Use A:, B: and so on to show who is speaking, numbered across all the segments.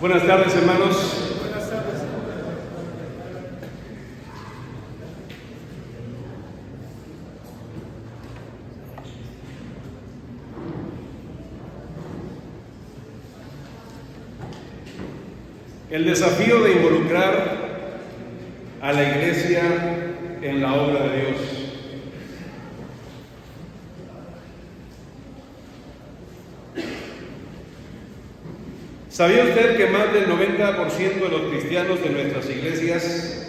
A: Buenas tardes, hermanos.
B: Buenas tardes.
A: El desafío de involucrar a la iglesia en la obra de Dios. ¿Sabía usted que más del 90% de los cristianos de nuestras iglesias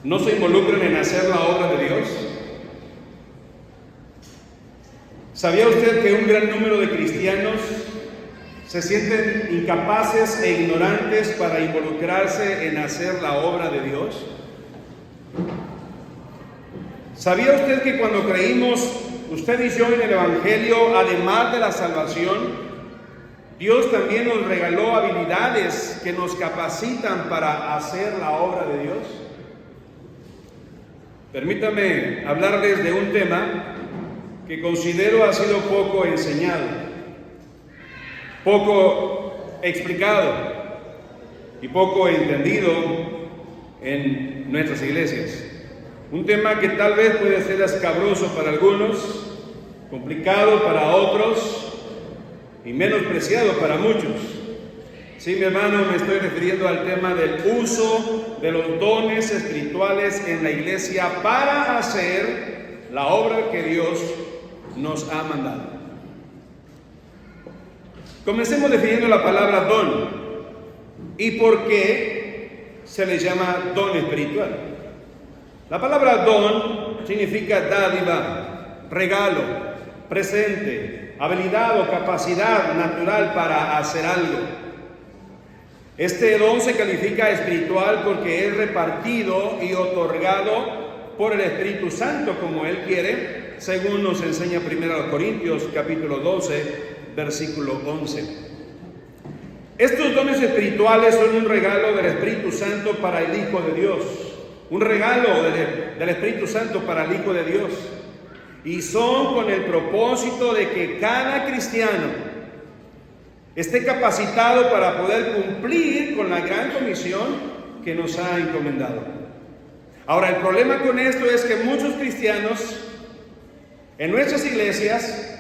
A: no se involucran en hacer la obra de Dios? ¿Sabía usted que un gran número de cristianos se sienten incapaces e ignorantes para involucrarse en hacer la obra de Dios? ¿Sabía usted que cuando creímos, usted y yo, en el Evangelio, además de la salvación, Dios también nos regaló habilidades que nos capacitan para hacer la obra de Dios? Permítame hablarles de un tema que considero ha sido poco enseñado, poco explicado y poco entendido en nuestras iglesias. Un tema que tal vez puede ser escabroso para algunos, complicado para otros y menospreciado para muchos. Sí, mi hermano, me estoy refiriendo al tema del uso de los dones espirituales en la iglesia para hacer la obra que Dios nos ha mandado. Comencemos definiendo la palabra don y por qué se le llama don espiritual. La palabra don significa dádiva, regalo, presente, habilidad o capacidad natural para hacer algo. Este don se califica espiritual porque es repartido y otorgado por el Espíritu Santo como Él quiere, según nos enseña 1 Corintios capítulo 12, versículo 11. Estos dones espirituales son un regalo del Espíritu Santo para el Hijo de Dios, un regalo del Espíritu Santo para el Hijo de Dios, y son con el propósito de que cada cristiano esté capacitado para poder cumplir con la gran comisión que nos ha encomendado. Ahora, el problema con esto es que muchos cristianos en nuestras iglesias,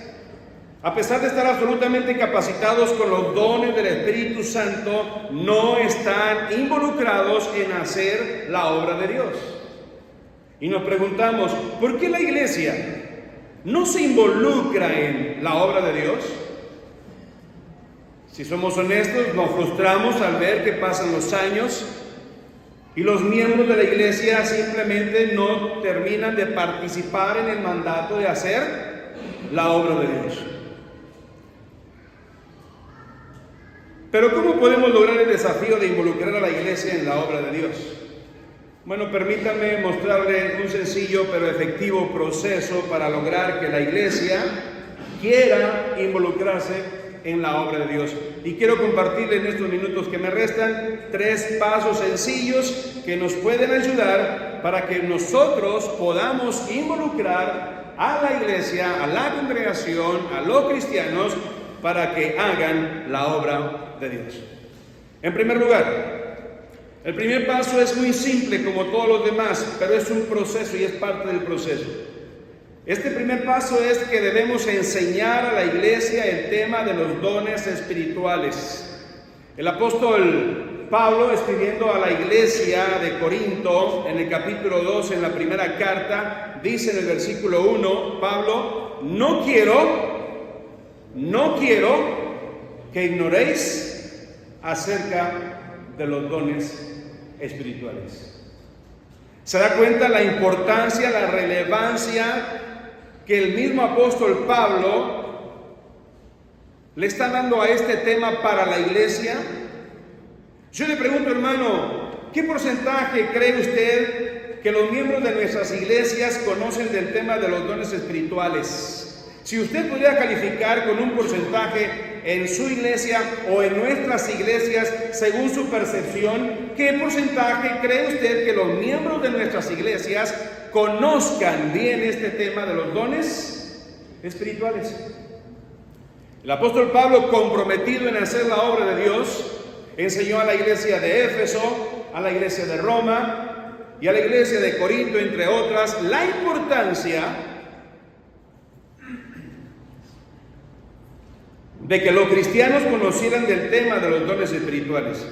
A: a pesar de estar absolutamente capacitados con los dones del Espíritu Santo, no están involucrados en hacer la obra de Dios. Y nos preguntamos, ¿por qué la iglesia no se involucra en la obra de Dios? Si somos honestos, nos frustramos al ver que pasan los años y los miembros de la iglesia simplemente no terminan de participar en el mandato de hacer la obra de Dios. Pero ¿cómo podemos lograr el desafío de involucrar a la iglesia en la obra de Dios? Bueno, permítanme mostrarle un sencillo pero efectivo proceso para lograr que la iglesia quiera involucrarse en la obra de Dios. Y quiero compartirle en estos minutos que me restan 3 pasos sencillos que nos pueden ayudar para que nosotros podamos involucrar a la iglesia, a la congregación, a los cristianos, para que hagan la obra de Dios. En primer lugar, el primer paso es muy simple como todos los demás, pero es un proceso y es parte del proceso. Este primer paso es que debemos enseñar a la iglesia el tema de los dones espirituales. El apóstol Pablo, escribiendo a la iglesia de Corinto, en el capítulo 2, en la primera carta, dice en el versículo 1, Pablo, no quiero que ignoréis acerca de los dones espirituales. ¿Se da cuenta la importancia, la relevancia que el mismo apóstol Pablo le está dando a este tema para la iglesia? Yo le pregunto, hermano, ¿qué porcentaje cree usted que los miembros de nuestras iglesias conocen del tema de los dones espirituales? Si usted pudiera calificar con un porcentaje en su iglesia o en nuestras iglesias, según su percepción, ¿qué porcentaje cree usted que los miembros de nuestras iglesias conozcan bien este tema de los dones espirituales? El apóstol Pablo, comprometido en hacer la obra de Dios, Enseñó a la iglesia de Éfeso, a la iglesia de Roma y a la iglesia de Corinto, entre otras, la importancia de que los cristianos conocieran del tema de los dones espirituales.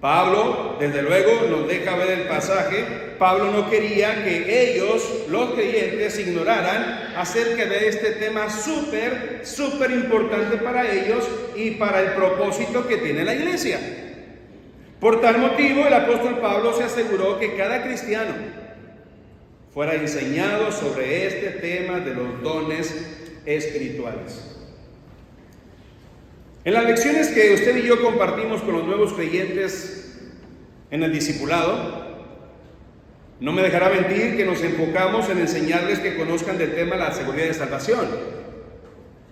A: Pablo, desde luego, nos deja ver el pasaje. Pablo no quería que ellos, los creyentes, ignoraran acerca de este tema súper importante para ellos y para el propósito que tiene la iglesia. Por tal motivo, el apóstol Pablo se aseguró que cada cristiano fuera enseñado sobre este tema de los dones espirituales. En las lecciones que usted y yo compartimos con los nuevos creyentes en el discipulado, no me dejará mentir que nos enfocamos en enseñarles que conozcan del tema de la seguridad de salvación,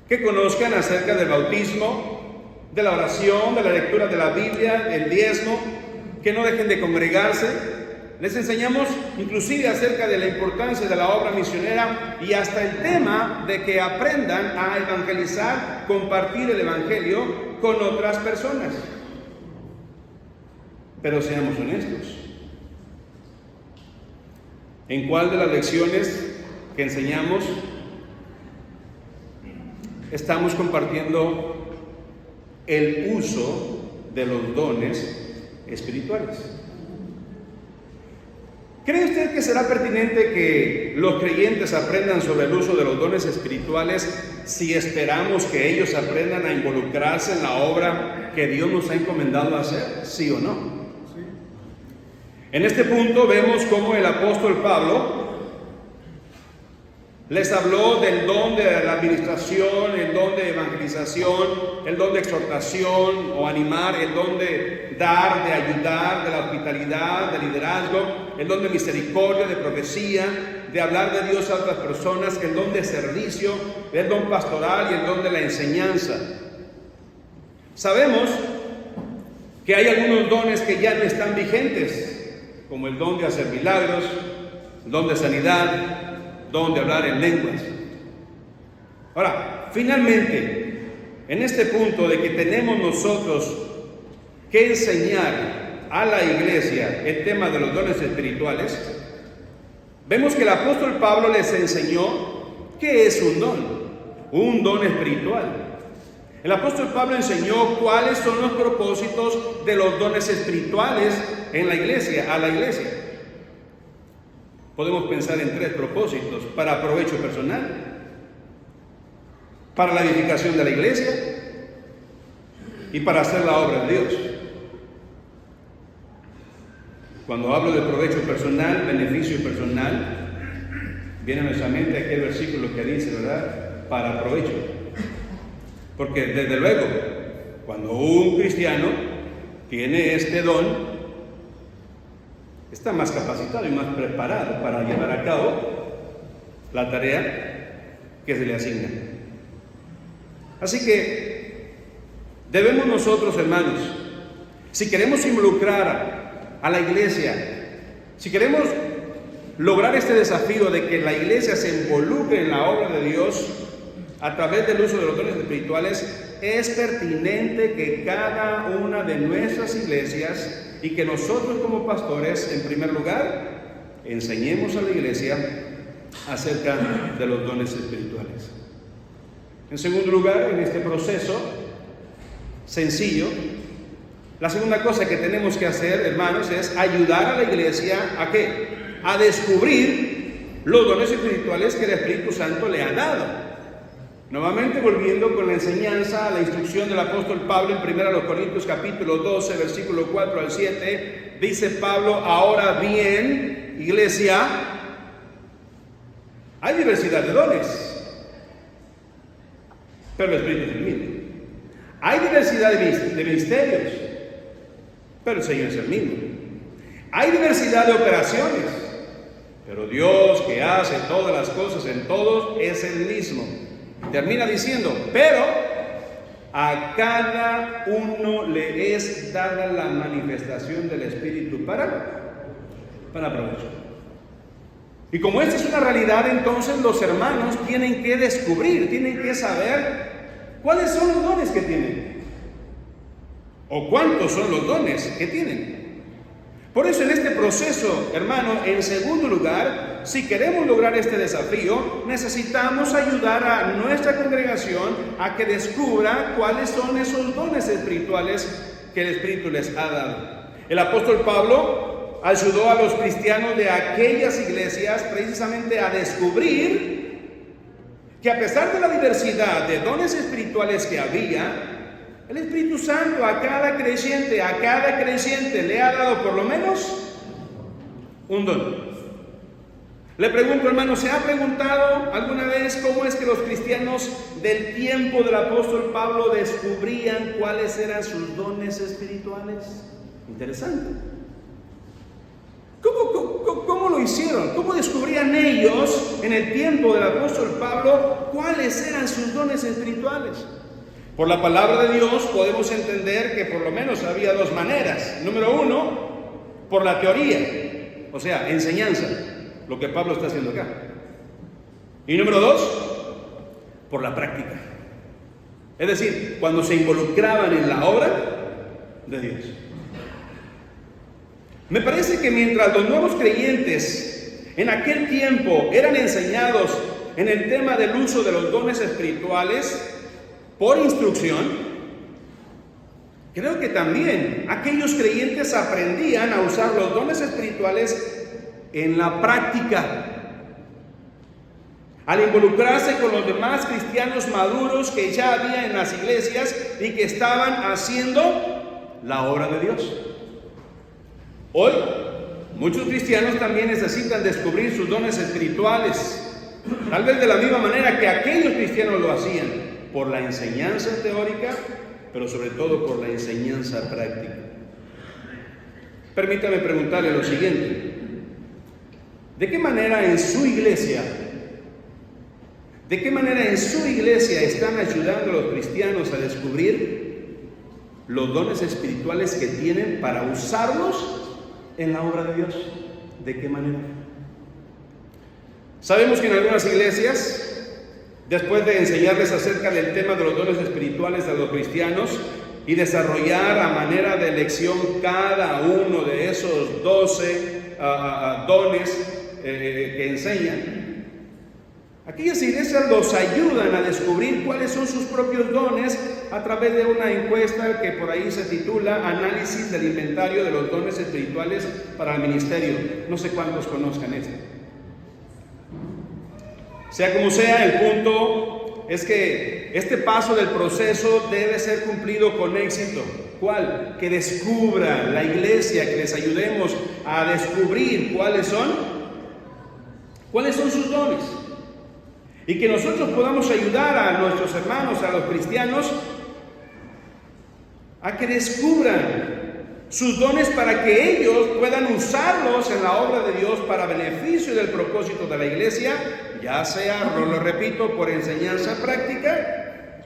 A: que conozcan acerca del bautismo, de la oración, de la lectura de la Biblia, del diezmo, que no dejen de congregarse. Les enseñamos inclusive acerca de la importancia de la obra misionera y hasta el tema de que aprendan a evangelizar, compartir el evangelio con otras personas. Pero seamos honestos. ¿En cuál de las lecciones que enseñamos estamos compartiendo el uso de los dones espirituales? ¿Cree usted que será pertinente que los creyentes aprendan sobre el uso de los dones espirituales si esperamos que ellos aprendan a involucrarse en la obra que Dios nos ha encomendado a hacer? ¿Sí o no? Sí. En este punto vemos cómo el apóstol Pablo les habló del don de la administración, el don de evangelización, el don de exhortación o animar, el don de dar, de ayudar, de la hospitalidad, de liderazgo, el don de misericordia, de profecía, de hablar de Dios a otras personas, el don de servicio, el don pastoral y el don de la enseñanza. Sabemos que hay algunos dones que ya no están vigentes, como el don de hacer milagros, el don de sanidad, don de hablar en lenguas. Ahora, finalmente, en este punto de que tenemos nosotros que enseñar a la iglesia el tema de los dones espirituales, vemos que el apóstol Pablo les enseñó qué es un don espiritual. El apóstol Pablo enseñó cuáles son los propósitos de los dones espirituales en la iglesia, a la iglesia. Podemos pensar en 3 propósitos: para provecho personal, para la edificación de la iglesia y para hacer la obra de Dios. Cuando hablo de provecho personal, beneficio personal, viene a nuestra mente aquel versículo que dice, ¿verdad?, para provecho. Porque desde luego, cuando un cristiano tiene este don, está más capacitado y más preparado para llevar a cabo la tarea que se le asigna. Así que debemos nosotros, hermanos, si queremos involucrar a la iglesia, si queremos lograr este desafío de que la iglesia se involucre en la obra de Dios a través del uso de los dones espirituales, es pertinente que cada una de nuestras iglesias y que nosotros como pastores, en primer lugar, enseñemos a la iglesia acerca de los dones espirituales. En segundo lugar, en este proceso sencillo, la segunda cosa que tenemos que hacer, hermanos, es ayudar a la iglesia ¿a qué? A descubrir los dones espirituales que el Espíritu Santo le ha dado. Nuevamente volviendo con la enseñanza, la instrucción del apóstol Pablo en 1 Corintios capítulo 12, versículo 4 al 7, dice Pablo: ahora bien, iglesia, hay diversidad de dones, pero el Espíritu es el mismo. Hay diversidad de ministerios, pero el Señor es el mismo. Hay diversidad de operaciones, pero Dios, que hace todas las cosas en todos, es el mismo. Termina diciendo: pero a cada uno le es dada la manifestación del Espíritu para provecho. Y como esta es una realidad, entonces los hermanos tienen que descubrir, tienen que saber cuáles son los dones que tienen. ¿O cuántos son los dones que tienen? Por eso en este proceso, hermano, en segundo lugar, si queremos lograr este desafío, necesitamos ayudar a nuestra congregación a que descubra cuáles son esos dones espirituales que el Espíritu les ha dado. El apóstol Pablo ayudó a los cristianos de aquellas iglesias precisamente a descubrir que a pesar de la diversidad de dones espirituales que había, el Espíritu Santo a cada creyente le ha dado por lo menos un don. Le pregunto, hermano, ¿se ha preguntado alguna vez cómo es que los cristianos del tiempo del apóstol Pablo descubrían cuáles eran sus dones espirituales? Interesante. ¿Cómo lo hicieron? ¿Cómo descubrían ellos en el tiempo del apóstol Pablo cuáles eran sus dones espirituales? Por la palabra de Dios podemos entender que por lo menos había dos maneras. Número uno, por la teoría, o sea, enseñanza, lo que Pablo está haciendo acá. Y número dos, por la práctica. Es decir, cuando se involucraban en la obra de Dios. Me parece que mientras los nuevos creyentes en aquel tiempo eran enseñados en el tema del uso de los dones espirituales, por instrucción, creo que también aquellos creyentes aprendían a usar los dones espirituales en la práctica, al involucrarse con los demás cristianos maduros que ya había en las iglesias y que estaban haciendo la obra de Dios. Hoy, muchos cristianos también necesitan descubrir sus dones espirituales, tal vez de la misma manera que aquellos cristianos lo hacían, por la enseñanza teórica, pero sobre todo por la enseñanza práctica. Permítame preguntarle lo siguiente: ¿de qué manera en su iglesia están ayudando a los cristianos a descubrir los dones espirituales que tienen para usarlos en la obra de Dios? ¿De qué manera? Sabemos que en algunas iglesias, después de enseñarles acerca del tema de los dones espirituales a los cristianos y desarrollar a manera de elección cada uno de esos 12 dones que enseñan, aquellas iglesias los ayudan a descubrir cuáles son sus propios dones a través de una encuesta que por ahí se titula Análisis del inventario de los dones espirituales para el ministerio. No sé cuántos conozcan esto. Sea como sea, el punto es que este paso del proceso debe ser cumplido con éxito. ¿Cuál? Que descubra la iglesia, que les ayudemos a descubrir cuáles son sus dones. Y que nosotros podamos ayudar a nuestros hermanos, a los cristianos, a que descubran sus dones para que ellos puedan usarlos en la obra de Dios para beneficio del propósito de la iglesia, ya sea, lo repito, por enseñanza práctica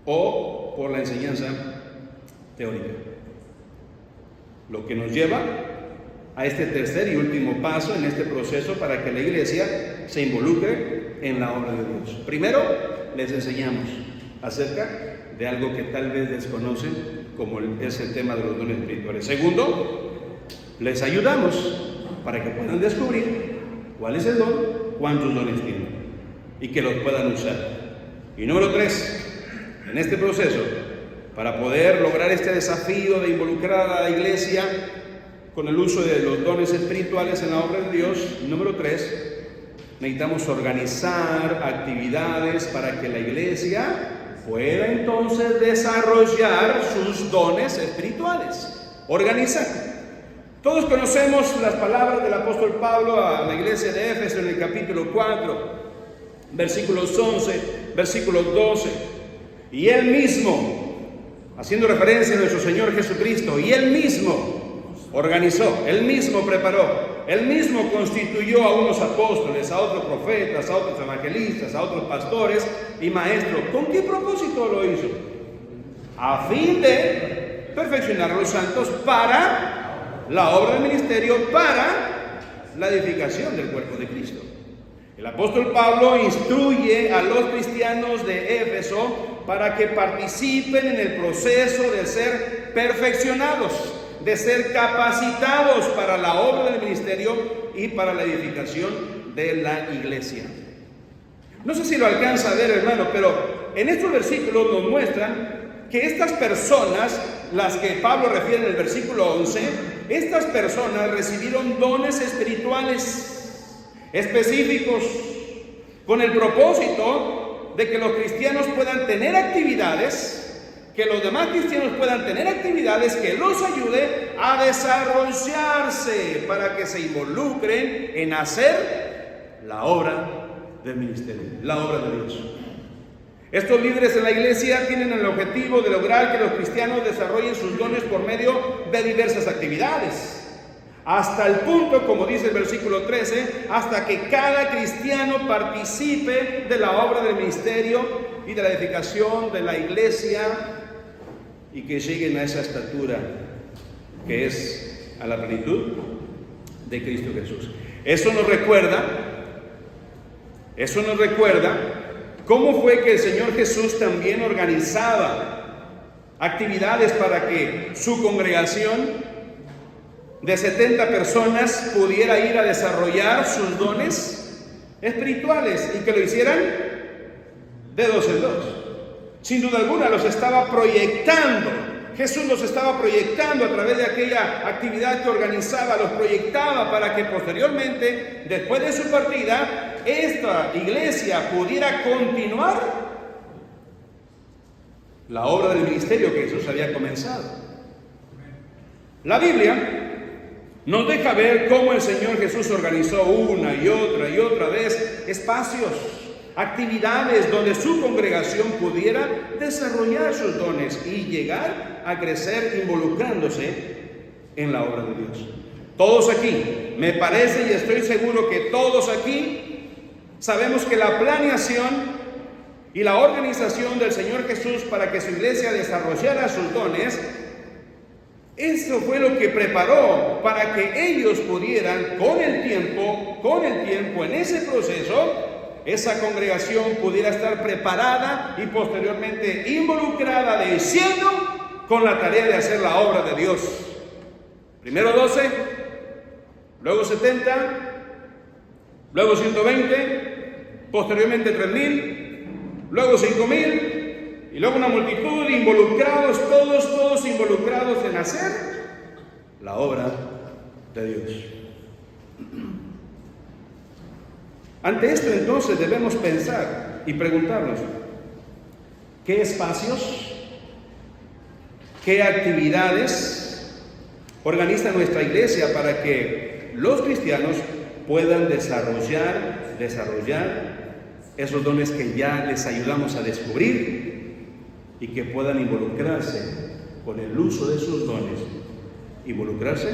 A: o por la enseñanza teórica. Lo que nos lleva a este tercer y último paso en este proceso para que la iglesia se involucre en la obra de Dios. Primero, les enseñamos acerca de algo que tal vez desconocen, como es el tema de los dones espirituales. Segundo, les ayudamos para que puedan descubrir cuál es el don, cuántos dones tienen y que los puedan usar. Y número 3, en este proceso, para poder lograr este desafío de involucrar a la iglesia con el uso de los dones espirituales en la obra de Dios, número 3, necesitamos organizar actividades para que la iglesia pueda entonces desarrollar sus dones espirituales. Organizar. Todos conocemos las palabras del apóstol Pablo a la iglesia de Éfeso en el capítulo 4, versículos 11, versículos 12. Y él mismo, haciendo referencia a nuestro Señor Jesucristo, y él mismo organizó, él mismo preparó, él mismo constituyó a unos apóstoles, a otros profetas, a otros evangelistas, a otros pastores y maestros. ¿Con qué propósito lo hizo? A fin de perfeccionar a los santos para la obra del ministerio, para la edificación del cuerpo de Cristo. El apóstol Pablo instruye a los cristianos de Éfeso para que participen en el proceso de ser perfeccionados, de ser capacitados para la obra del ministerio y para la edificación de la iglesia. No sé si lo alcanza a ver, hermano, pero en estos versículos nos muestran que estas personas, las que Pablo refiere en el versículo 11, estas personas recibieron dones espirituales específicos con el propósito de que los cristianos puedan tener actividades, que los demás cristianos puedan tener actividades que los ayude a desarrollarse para que se involucren en hacer la obra del ministerio, la obra de Dios. Estos líderes en la iglesia tienen el objetivo de lograr que los cristianos desarrollen sus dones por medio de diversas actividades, hasta el punto, como dice el versículo 13, hasta que cada cristiano participe de la obra del ministerio y de la edificación de la iglesia y que lleguen a esa estatura que es a la plenitud de Cristo Jesús. Eso nos recuerda cómo fue que el Señor Jesús también organizaba actividades para que su congregación de 70 personas pudiera ir a desarrollar sus dones espirituales y que lo hicieran de dos en dos. Sin duda alguna los estaba proyectando. Jesús los estaba proyectando a través de aquella actividad que organizaba, los proyectaba para que posteriormente, después de su partida, esta iglesia pudiera continuar la obra del ministerio que Jesús había comenzado. La Biblia nos deja ver cómo el Señor Jesús organizó una y otra vez espacios, actividades donde su congregación pudiera desarrollar sus dones y llegar a crecer involucrándose en la obra de Dios. Todos aquí, me parece y estoy seguro que todos aquí sabemos que la planeación y la organización del Señor Jesús para que su iglesia desarrollara sus dones, eso fue lo que preparó para que ellos pudieran, con el tiempo, en ese proceso, esa congregación pudiera estar preparada y posteriormente involucrada de lleno con la tarea de hacer la obra de Dios. Primero 12, luego 70, luego 120, posteriormente 3000, luego 5000 y luego una multitud involucrados, todos involucrados en hacer la obra de Dios. Ante esto entonces debemos pensar y preguntarnos, ¿qué espacios, qué actividades organiza nuestra iglesia para que los cristianos puedan desarrollar esos dones que ya les ayudamos a descubrir y que puedan involucrarse con el uso de sus dones, involucrarse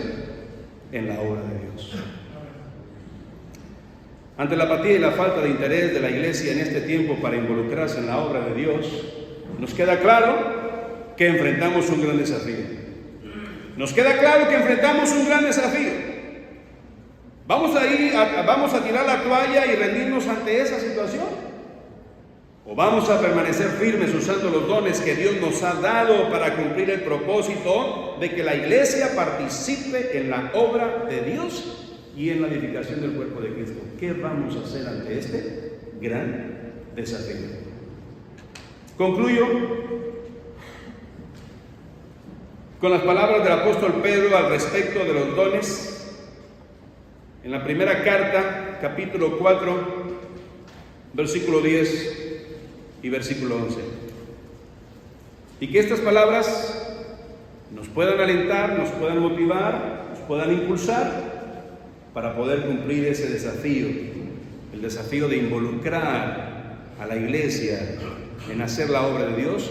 A: en la obra de Dios? Ante la apatía y la falta de interés de la iglesia en este tiempo para involucrarse en la obra de Dios, nos queda claro que enfrentamos un gran desafío. ¿Vamos a tirar la toalla y rendirnos ante esa situación? ¿O vamos a permanecer firmes usando los dones que Dios nos ha dado para cumplir el propósito de que la iglesia participe en la obra de Dios y en la edificación del cuerpo de Cristo? ¿Qué vamos a hacer ante este gran desafío? Concluyo con las palabras del apóstol Pedro al respecto de los dones en la primera carta, capítulo 4, versículo 10 y versículo 11. Y que estas palabras nos puedan alentar, nos puedan motivar, nos puedan impulsar para poder cumplir ese desafío, el desafío de involucrar a la iglesia en hacer la obra de Dios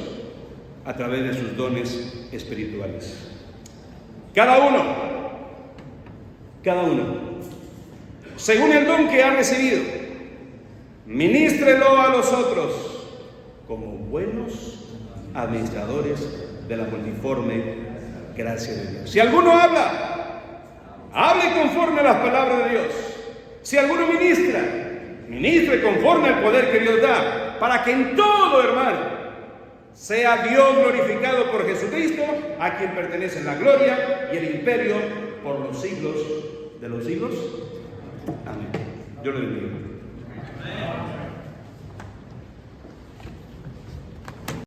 A: a través de sus dones espirituales. Cada uno, según el don que ha recibido, ministrelo a los otros como buenos administradores de la multiforme gracia de Dios. Si alguno hable conforme a las palabras de Dios. Si alguno ministre conforme al poder que Dios da, para que en todo, hermano, Sea Dios glorificado por Jesucristo, a quien pertenecen la gloria y el imperio por los siglos de los siglos. Amén. Dios le bendiga.